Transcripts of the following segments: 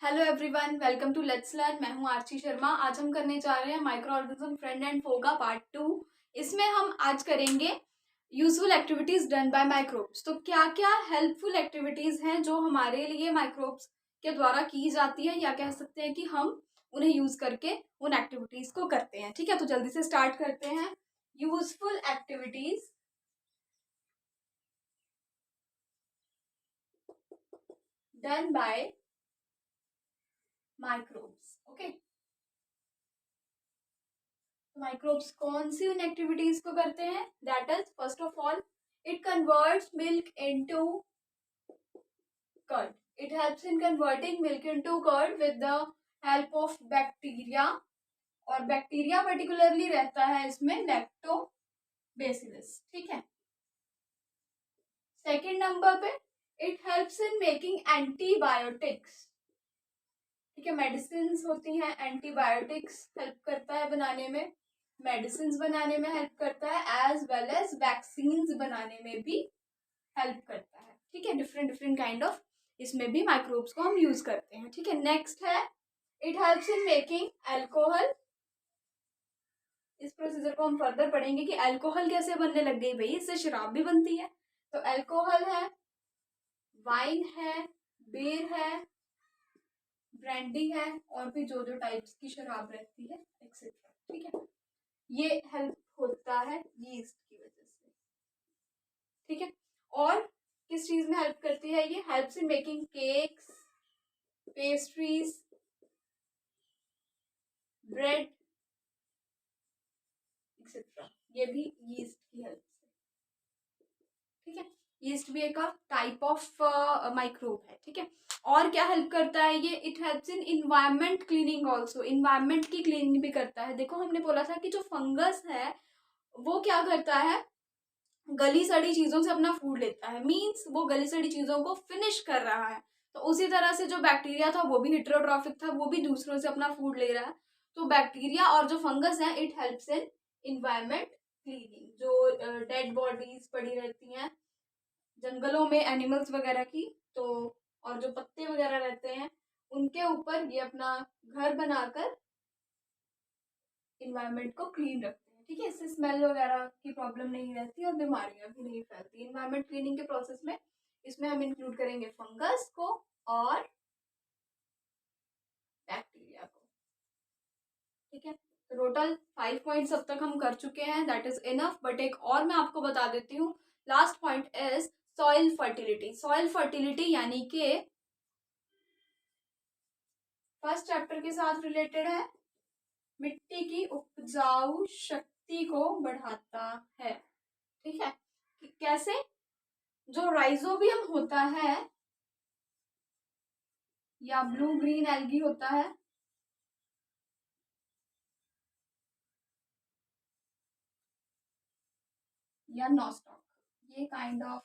Hello everyone, welcome to let's learn. मैं हूं आरची शर्मा। आज हम करने जा रहे हैं माइक्रो ऑर्गेनिज्म फ्रेंड एंड फो का पार्ट 2। इसमें हम आज करेंगे useful activities done by microbes. तो क्या क्या हेल्पफुल एक्टिविटीज हैं जो हमारे लिए माइक्रोब्स के द्वारा की जाती है, या कह सकते हैं कि हम उन्हें यूज करके उन एक्टिविटीज को करते हैं। ठीक है, तो जल्दी से स्टार्ट करते हैं। Useful activities done by microbes. Okay, microbes कौन सी उन एक्टिविटीज को करते हैं? That is first of all, it converts milk into curd. It helps in converting milk into curd with the help of bacteria, और bacteria particularly रहता है इसमें लैक्टोबैसिलस। ठीक है। सेकेंड नंबर पे, it helps in making antibiotics. ठीक है, medicine होती हैं, एंटीबायोटिक्स हेल्प करता है बनाने में, मेडिसिन बनाने में हेल्प करता है, एज वेल एज वैक्सीन्स बनाने में भी हेल्प करता है। ठीक है, डिफरेंट डिफरेंट काइंड ऑफ इसमें भी माइक्रोब्स को हम यूज करते हैं। ठीक है, नेक्स्ट है, it helps in making alcohol. इस प्रोसीजर को हम फर्दर पढ़ेंगे कि अल्कोहल कैसे बनने लग गई। भाई, इससे शराब भी बनती है। तो अल्कोहल है, वाइन है, बीयर है, ब्रांडी है, और भी जो जो टाइप्स की शराब रहती है एक्सेट्रा। ठीक है, ये हेल्प होता है यीस्ट की वजह से। ठीक है, और किस चीज में हेल्प करती है? ये helps in making cakes, pastries, bread etcetera. ये भी यीस्ट की हेल्प से। ठीक है, यीस्ट भी एक टाइप ऑफ माइक्रोब है। ठीक है, और क्या हेल्प करता है ये? It helps in environment cleaning also. Environment की क्लीनिंग भी करता है। देखो, हमने बोला था कि जो फंगस है वो क्या करता है, गली सड़ी चीजों से अपना फूड लेता है। मींस वो गली सड़ी चीजों को फिनिश कर रहा है। तो उसी तरह से जो बैक्टीरिया था वो भी हेटेरोट्रॉफिक था, वो भी दूसरों से अपना फूड ले रहा है। तो बैक्टीरिया और जो फंगस है, it helps in environment cleaning. जो डेड बॉडीज पड़ी रहती हैं जंगलों में एनिमल्स वगैरह की, तो और जो पत्ते वगैरह रहते हैं उनके ऊपर ये अपना घर बनाकर इन्वायरमेंट को क्लीन रखते हैं। ठीक है, इससे स्मेल वगैरह की प्रॉब्लम नहीं रहती और बीमारियां भी नहीं फैलती। इन्वायरमेंट क्लीनिंग के प्रोसेस में इसमें हम इंक्लूड करेंगे फंगस को और बैक्टीरिया को। ठीक है, तो टोटल 5 पॉइंट्स अब तक हम कर चुके हैं, दैट इज इनफ। बट एक और मैं आपको बता देती हूँ। Last point is soil fertility. Soil fertility यानी कि फर्स्ट चैप्टर के साथ रिलेटेड है, मिट्टी की उपजाऊ शक्ति को बढ़ाता है। ठीक है, कैसे? जो राइजोबियम होता है या ब्लू ग्रीन एल्गी होता है, या नॉस्टॉक, ये काइंड ऑफ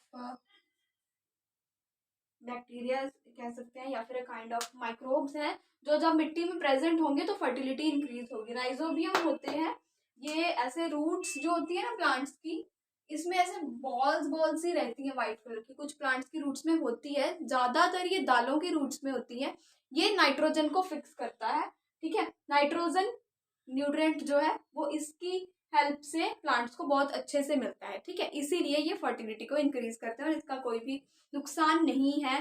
बैक्टीरिया कह सकते हैं, या फिर काइंड ऑफ माइक्रोब्स हैं जो जब मिट्टी में प्रेजेंट होंगे तो फर्टिलिटी इंक्रीज होगी। राइजोबियम होते हैं ये ऐसे रूट्स जो होती है ना प्लांट्स की, इसमें ऐसे बॉल्स बॉल्स ही रहती हैं व्हाइट कलर की। कुछ प्लांट्स की रूट्स में होती है, ज्यादातर ये दालों की रूट्स में होती है। ये नाइट्रोजन को फिक्स करता है। ठीक है, नाइट्रोजन न्यूट्रिएंट जो है वो इसकी हेल्प से प्लांट्स को बहुत अच्छे से मिलता है। ठीक है, इसीलिए ये फर्टिलिटी को इंक्रीज करते हैं और इसका कोई भी नुकसान नहीं है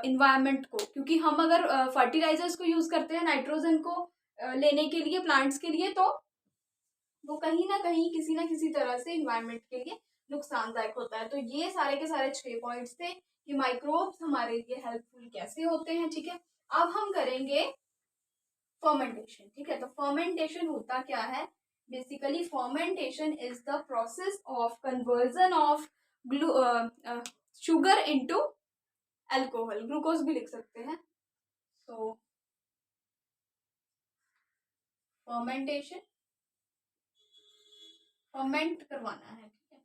इन्वायरमेंट को। क्योंकि हम अगर फर्टिलाइजर्स को यूज करते हैं नाइट्रोजन को लेने के लिए प्लांट्स के लिए, तो वो कहीं ना कहीं किसी ना किसी तरह से इन्वायरमेंट के लिए नुकसानदायक होता है। तो ये सारे के सारे 6 पॉइंट्स थे कि माइक्रोब्स हमारे लिए हेल्पफुल कैसे होते हैं। ठीक है, अब हम करेंगे फर्मेंटेशन। ठीक है, तो फर्मेंटेशन होता क्या है? Basically fermentation is the process of conversion of sugar into alcohol. Glucose भी लिख सकते हैं। तो फर्मेंटेशन, फर्मेंट करवाना है। ठीक है,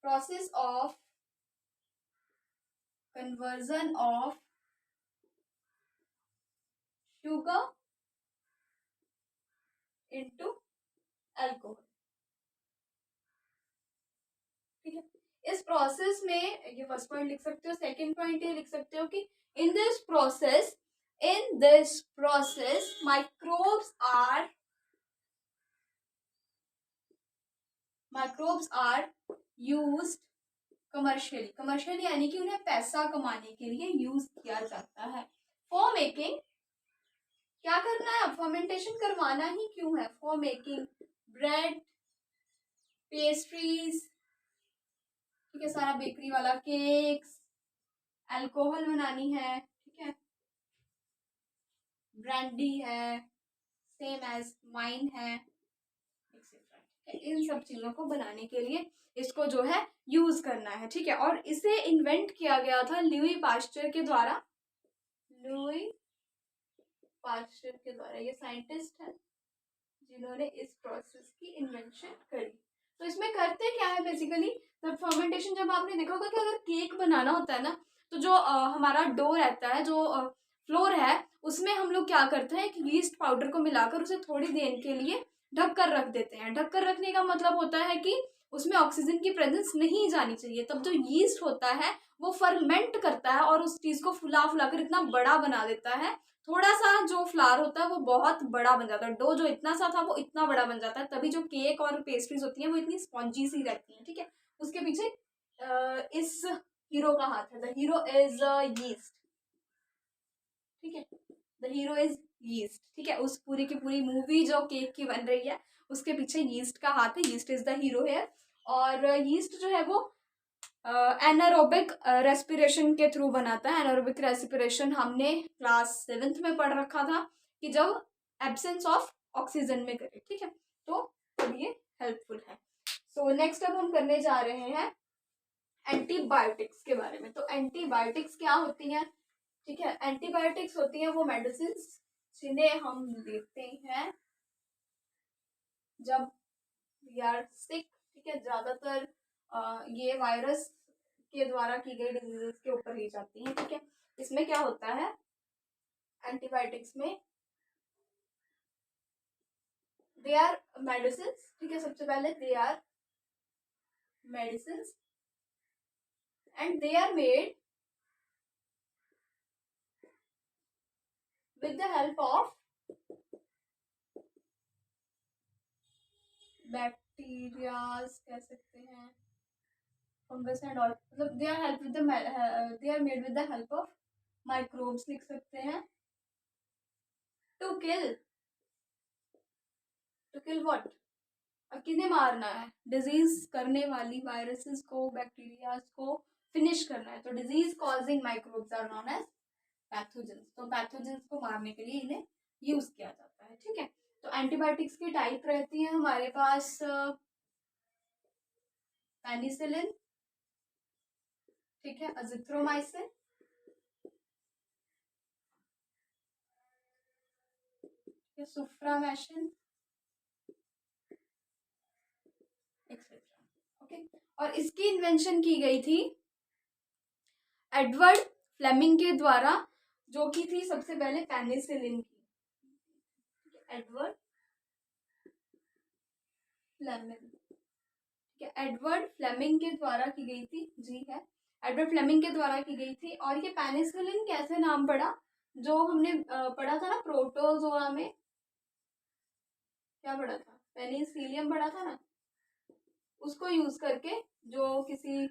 process of conversion of sugar into alcohol. ठीक है, इस प्रोसेस में ये फर्स्ट पॉइंट लिख सकते हो। सेकंड पॉइंट ये लिख सकते हो कि in this process, in this process microbes are used commercially यानी कि उन्हें पैसा कमाने के लिए यूज किया जाता है। फॉर मेकिंग, क्या करना है, फर्मेंटेशन करवाना ही क्यों है, फॉर मेकिंग ब्रेड, पेस्ट्रीज, ठीक है, सारा बेकरी वाला, केक्स, अल्कोहल बनानी है, ठीक है, ब्रांडी है, सेम एज वाइन है, एक्सेट्रा। इन सब चीजों को बनाने के लिए इसको जो है यूज करना है, ठीक है। और इसे इन्वेंट किया गया था लुई पास्चर के द्वारा। लुई पास्चर के द्वारा, ये साइंटिस्ट है जिन्होंने इस प्रोसेस की इन्वेंशन करी। तो इसमें करते क्या है बेसिकली, जब फर्मेंटेशन, जब आपने देखा होगा कि अगर केक बनाना होता है ना, तो जो हमारा डो रहता है, जो फ्लोर है, उसमें हम लोग क्या करते हैं कि यीस्ट पाउडर को मिलाकर उसे थोड़ी देर के लिए ढक कर रख देते हैं। ढक कर रखने का मतलब होता है कि उसमें ऑक्सीजन की प्रेजेंस नहीं जानी चाहिए। तब जो यीस्ट होता है वो फर्मेंट करता है और उस चीज को फुला कर इतना बड़ा बना देता है। थोड़ा सा जो फ्लावर होता है वो बहुत बड़ा बन जाता है, डो जो इतना सा था वो इतना बड़ा बन जाता है। तभी जो केक और पेस्ट्रीज होती हैं वो इतनी स्पॉन्जी सी रहती हैं, ठीक है। उसके पीछे इस हीरो का हाथ है, द हीरो इज यीस्ट, ठीक है, द हीरो इज यीस्ट, ठीक है। उस पूरी की पूरी मूवी जो केक की बन रही है उसके पीछे यीस्ट का हाथ है, यीस्ट इज द हीरो है। और यीस्ट जो है वो एनारोबिक रेस्पिरेशन के थ्रू बनाता है। एनारोबिक रेस्पिरेशन हमने क्लास 7th में पढ़ रखा था कि जब एब्सेंस ऑफ ऑक्सीजन में करे, ठीक है, तो ये हेल्पफुल है। सो नेक्स्ट अब हम करने जा रहे हैं एंटीबायोटिक्स के बारे में। तो एंटीबायोटिक्स क्या होती हैं, ठीक है। एंटीबायोटिक्स होती हैं वो मेडिसिन जिन्हें हम लेते हैं जब वी आर सिक, ठीक है। ज्यादातर ये वायरस के द्वारा की गई डिजीजेस के ऊपर ली जाती हैं, ठीक है। इसमें क्या होता है एंटीबायोटिक्स में, दे आर मेडिसिन, ठीक है। सबसे पहले they are medicine and they are made with the help of bacterias, कह सकते हैं, फंगस एंड ऑल, मतलब they are help with the they are made with the help of microbes, लिख सकते हैं। टू किल व्हाट, अब किन्हें मारना है, डिजीज करने वाली वायरसेस को, बैक्टीरियाज को फिनिश करना है। तो disease causing microbes are known as pathogens. तो पैथोजेंस को मारने के लिए इन्हें यूज किया जाता है, ठीक है। तो एंटीबायोटिक्स की टाइप रहती है हमारे पास पेनिसिलिन, ठीक है, अजिथ्रोमाइसिन, सुफ्रामेशन, एक्सेट्रा, ओके। और इसकी इन्वेंशन की गई थी एडवर्ड फ्लेमिंग के द्वारा, जो की थी सबसे पहले पेनिसिलिन की, एडवर्ड फ्लेमिंग, ठीक है, एडवर्ड फ्लेमिंग के द्वारा की गई थी, जी है, एडवर्ड फ्लेमिंग के द्वारा की गई थी। और ये पेनिसिलिन कैसे नाम पड़ा, जो हमने पढ़ा था ना प्रोटोजोआ में, क्या पढ़ा था, पेनिसिलियम पढ़ा था ना, उसको यूज करके जो किसी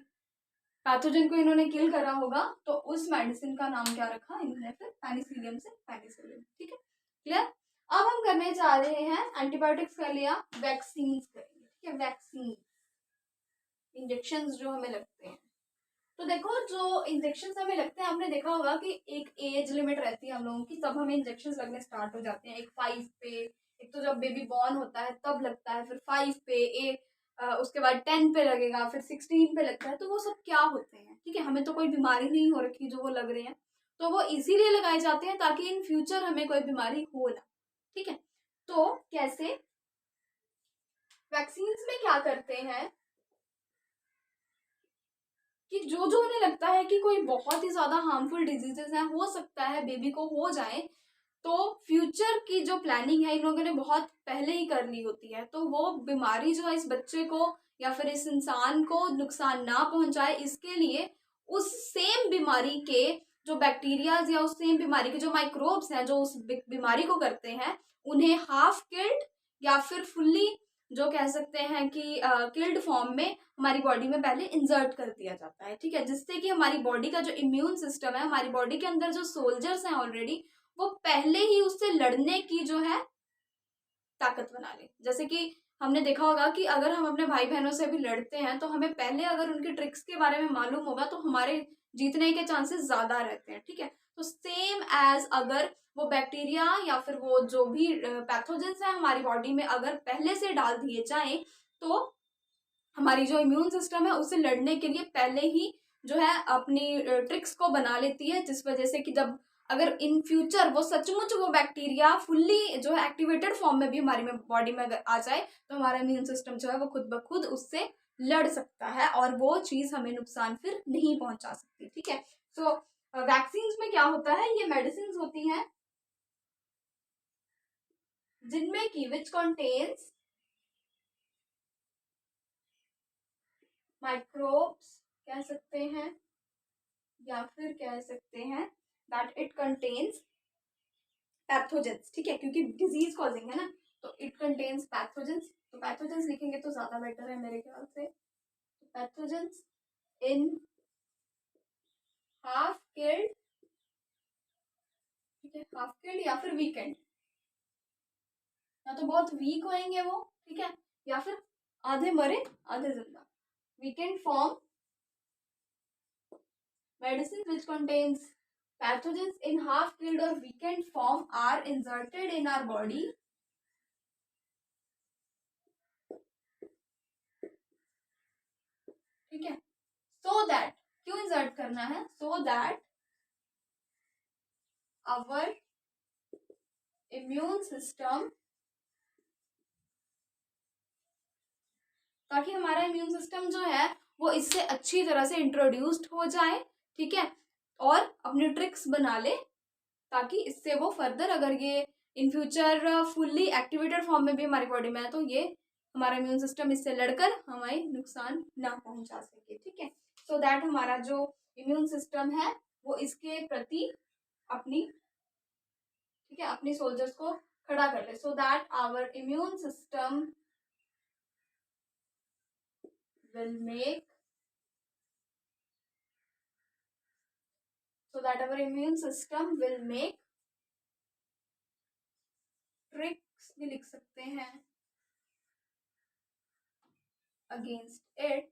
पैथोजन को इन्होंने किल करा होगा, तो उस मेडिसिन का नाम क्या रखा इन्होंने, फिर पेनिसिलियम से पेनिसिलिन, ठीक है, क्लियर। अब हम करने जा रहे हैं, एंटीबायोटिक्स कर लिया, वैक्सीन करेंगे, ठीक है। वैक्सीन इंजेक्शन जो हमें लगते हैं, तो देखो जो इंजेक्शन हमें लगते हैं, आपने देखा होगा कि एक एज लिमिट रहती है हम लोगों की, तब हमें इंजेक्शन लगने स्टार्ट हो जाते हैं। एक 5 पे, एक तो जब बेबी बॉर्न होता है तब लगता है, फिर 5 पे, एक उसके बाद 10 पे लगेगा, फिर 16 पे लगता है। तो वो सब क्या होते हैं, ठीक है, हमें तो कोई बीमारी नहीं हो रखी जो वो लग रहे हैं, तो वो इसीलिए लगाए जाते हैं ताकि इन फ्यूचर हमें कोई बीमारी हो ना, ठीक है। तो कैसे वैक्सीन में क्या करते हैं कि जो जो उन्हें लगता है कि कोई बहुत ही ज्यादा हार्मफुल डिजीजेस हैं, हो सकता है बेबी को हो जाए, तो फ्यूचर की जो प्लानिंग है इन लोगों ने बहुत पहले ही कर ली होती है। तो वो बीमारी जो है इस बच्चे को या फिर इस इंसान को नुकसान ना पहुंचाए, इसके लिए उस सेम बीमारी के जो बैक्टीरियाज या उस सेम बीमारी के जो माइक्रोब्स हैं जो उस बीमारी को करते हैं, उन्हें हाफ किल्ड या फिर फुल्ली जो कह सकते हैं कि किल्ड फॉर्म में हमारी बॉडी में पहले इंसर्ट कर दिया जाता है, ठीक है, जिससे कि हमारी बॉडी का जो इम्यून सिस्टम है, हमारी बॉडी के अंदर जो सोल्जर्स हैं ऑलरेडी, वो पहले ही उससे लड़ने की जो है ताकत बना ले। जैसे कि हमने देखा होगा कि अगर हम अपने भाई बहनों से भी लड़ते हैं तो हमें पहले अगर उनके ट्रिक्स के बारे में मालूम होगा तो हमारे जीतने के चांसेस ज्यादा रहते हैं, ठीक है। तो सेम एज अगर वो बैक्टीरिया या फिर वो जो भी पैथोजेंस है हमारी बॉडी में अगर पहले से डाल दिए जाएं तो हमारी जो इम्यून सिस्टम है उससे लड़ने के लिए पहले ही जो है अपनी ट्रिक्स को बना लेती है, जिस वजह से कि जब अगर इन फ्यूचर वो सचमुच वो बैक्टीरिया फुल्ली जो है एक्टिवेटेड फॉर्म में भी हमारी में बॉडी में अगर आ जाए तो हमारा इम्यून सिस्टम जो है वो खुद ब खुद उससे लड़ सकता है और वो चीज हमें नुकसान फिर नहीं पहुंचा सकती, ठीक है। सो वैक्सीन में क्या होता है, ये मेडिसिन होती हैं जिनमें की विच कंटेन्स माइक्रोब्स कह सकते हैं या फिर कह सकते हैं दैट इट कंटेन्स पैथोजेंस, ठीक है, क्योंकि डिजीज कॉजिंग है ना, तो इट कंटेन्स पैथोजेंस। तो पैथोजेंस लिखेंगे तो ज्यादा बेटर है मेरे ख्याल से। पैथोजेंस इन हाफ किल्ड, ठीक है, हाफ किल्ड या फिर वीकेंड, या तो बहुत वीक होएंगे वो, ठीक है, या फिर आधे मरे आधे जिंदा। Weekend form medicines which contains pathogens in half killed or weakened form are inserted in our body ठीक है, so that क्यों इंसर्ट करना है, so that our immune system, ताकि हमारा इम्यून सिस्टम जो है वो इससे अच्छी तरह से इंट्रोड्यूस्ड हो जाए, ठीक है, और अपनी ट्रिक्स बना ले ताकि इससे वो फर्दर अगर ये in future fully activated form में भी हमारी बॉडी में है तो ये हमारा इम्यून सिस्टम इससे लड़कर हमें नुकसान ना पहुंचा सके, ठीक है। सो दैट हमारा जो इम्यून सिस्टम है वो इसके प्रति अपनी, ठीक है, अपनी सोल्जर्स को खड़ा कर ले, so that our immune system will make, so that our immune system will make tricks भी लिख सकते हैं against it,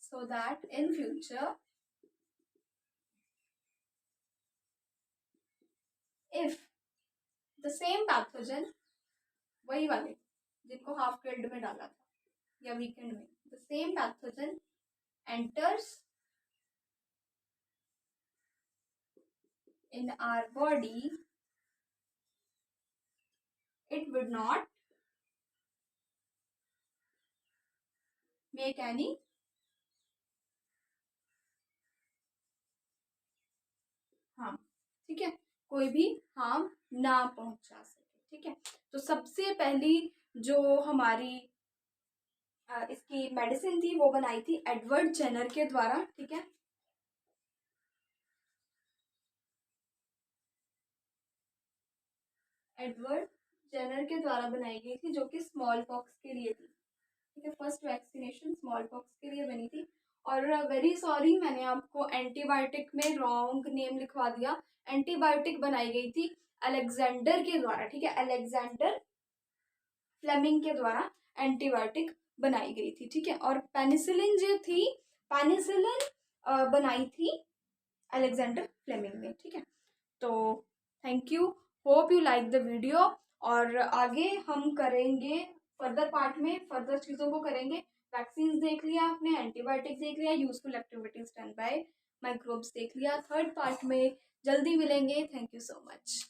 so that in future if the same pathogen, वही वाले जिनको हाफ किल्ड में डाला था या वीकेंड में, the same pathogen enters in our body, it would not make any harm, ठीक है, कोई भी हार्म ना पहुंचा सके, ठीक है। तो सबसे पहली जो हमारी इसकी मेडिसिन थी वो बनाई थी एडवर्ड जेनर के द्वारा, ठीक है, एडवर्ड जेनर के द्वारा बनाई गई थी जो कि स्मॉल पॉक्स के लिए थी, ठीक है, फर्स्ट वैक्सीनेशन स्मॉल पॉक्स के लिए बनी थी। और वेरी सॉरी मैंने आपको एंटीबायोटिक में रॉन्ग नेम लिखवा दिया, एंटीबायोटिक बनाई गई थी अलेक्जेंडर के द्वारा, ठीक है, अलेक्जेंडर फ्लेमिंग के द्वारा एंटीबायोटिक बनाई गई थी, ठीक है। और पेनिसिलिन जो थी, पेनिसिलिन बनाई थी अलेक्जेंडर फ्लेमिंग ने, ठीक है। तो thank you, hope you like the video, और आगे हम करेंगे फर्दर पार्ट में फर्दर चीज़ों को करेंगे। वैक्सीन देख लिया आपने, एंटीबायोटिक्स देख लिया, useful activities done by microbes देख लिया, थर्ड पार्ट में जल्दी मिलेंगे। Thank you so much.